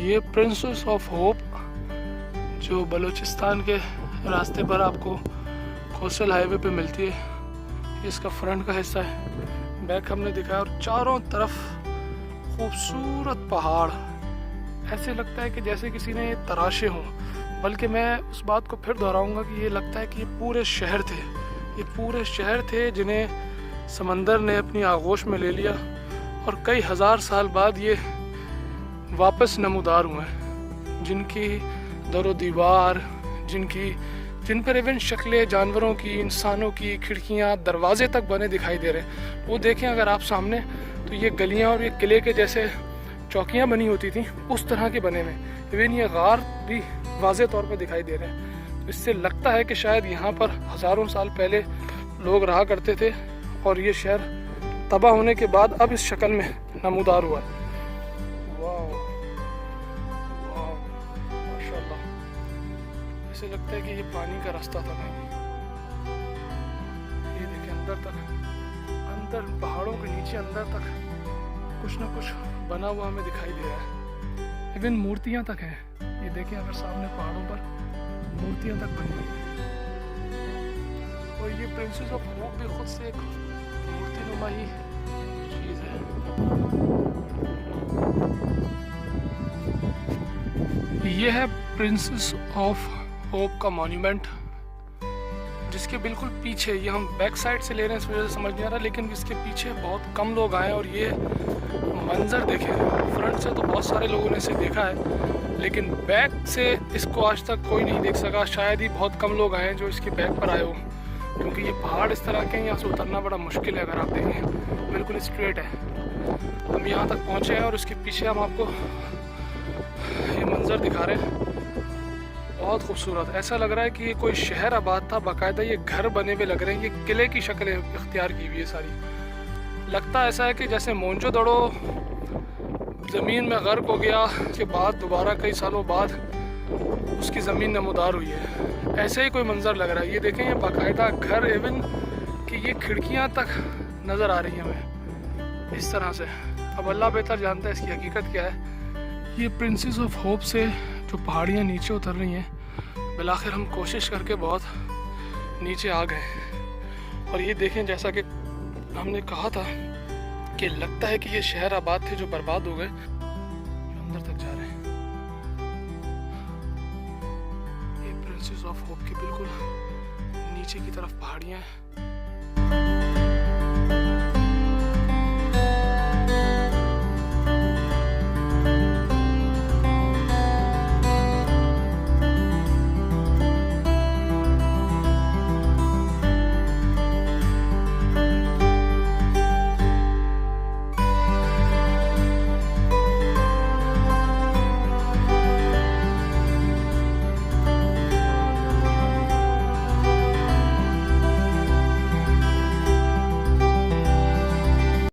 ये princess of hope जो बलूचिस्तान के रास्ते पर आपको कोस्टल हाईवे पे मिलती है, इसका फ्रंट का हिस्सा है। बैक हमने दिखाया और चारों तरफ खूबसूरत पहाड़, ऐसे लगता है कि जैसे किसी ने ये तराशे हों। बल्कि मैं उस बात को फिर दोहराऊंगा कि ये लगता है कि ये पूरे शहर थे, ये पूरे शहर थे जिन्हें समंदर ने अपनी आगोश में ले लिया और कई हज़ार साल बाद ये वापस नमूदार हुए हैं, जिनकी दरो दीवार, जिन पर इवन शक्लें जानवरों की, इंसानों की, खिड़कियाँ, दरवाजे तक बने दिखाई दे रहे हैं। वो देखें अगर आप सामने, तो ये गलियाँ और ये किले के जैसे चौकियाँ बनी होती थी उस तरह के बने हुए। इवन ये गार भी वाज़े तौर पर दिखाई दे रहे हैं। तो इससे लगता है कि शायद यहाँ पर हज़ारों साल पहले लोग रहा करते थे और ये शहर तबाह होने के बाद अब इस शक्ल में नमूदार हुआ। वाह वाह, माशाल्लाह। ऐसे लगता है कि ये पानी का रास्ता था कहीं। ये देखें अंदर पहाड़ों के नीचे अंदर तक कुछ ना कुछ बना हुआ हमें दिखाई दे रहा है। इवन मूर्तियां तक हैं। ये देखें अगर सामने पहाड़ों पर मूर्तियां तक बनी हुई हैं। और ये प्रिंसेस ऑफ होप भी खुद से एक मूर्ति नुमा ही चीज़ है। ये है प्रिंसेस ऑफ होप का मॉन्यूमेंट, जिसके बिल्कुल पीछे, ये हम बैक साइड से ले रहे हैं इस वजह से समझ नहीं आ रहा, लेकिन इसके पीछे बहुत कम लोग आए और ये मंजर देखें। फ्रंट से तो बहुत सारे लोगों ने इसे देखा है, लेकिन बैक से इसको आज तक कोई नहीं देख सका। शायद ही बहुत कम लोग आए हैं जो इसके बैक पर आए हो, क्योंकि ये पहाड़ इस तरह के हैं, यहाँ से उतरना बड़ा मुश्किल है। अगर आप देखें बिल्कुल स्ट्रेट है। हम यहाँ तक पहुँचे हैं और उसके पीछे हम आपको ये मंजर दिखा रहे हैं। बहुत खूबसूरत, ऐसा लग रहा है कि ये कोई शहर आबाद था, बाकायदा ये घर बने हुए लग रहे हैं। ये किले की शक्लें इख्तियार की हुई है सारी। लगता ऐसा है कि जैसे मोहनजोदड़ो ज़मीन में गर्क हो गया के बाद दोबारा कई सालों बाद उसकी ज़मीन नमूदार हुई है, ऐसे ही कोई मंजर लग रहा है। ये देखें, ये बाकायदा घर, इवन कि ये खिड़कियाँ तक नज़र आ रही हैं हमें इस तरह से। अब अल्लाह बेहतर जानता है इसकी हकीकत क्या है। ये प्रिंसेस ऑफ होप से जो पहाड़ियाँ नीचे उतर रही हैं, बिलाखिर हम कोशिश करके बहुत नीचे आ गए। और ये देखें, जैसा कि हमने कहा था कि लगता है कि ये शहर आबाद थे जो बर्बाद हो गए, जो अंदर तक जा रहे हैं। ये प्रिंसेस ऑफ होप की बिल्कुल नीचे की तरफ पहाड़ियाँ हैं।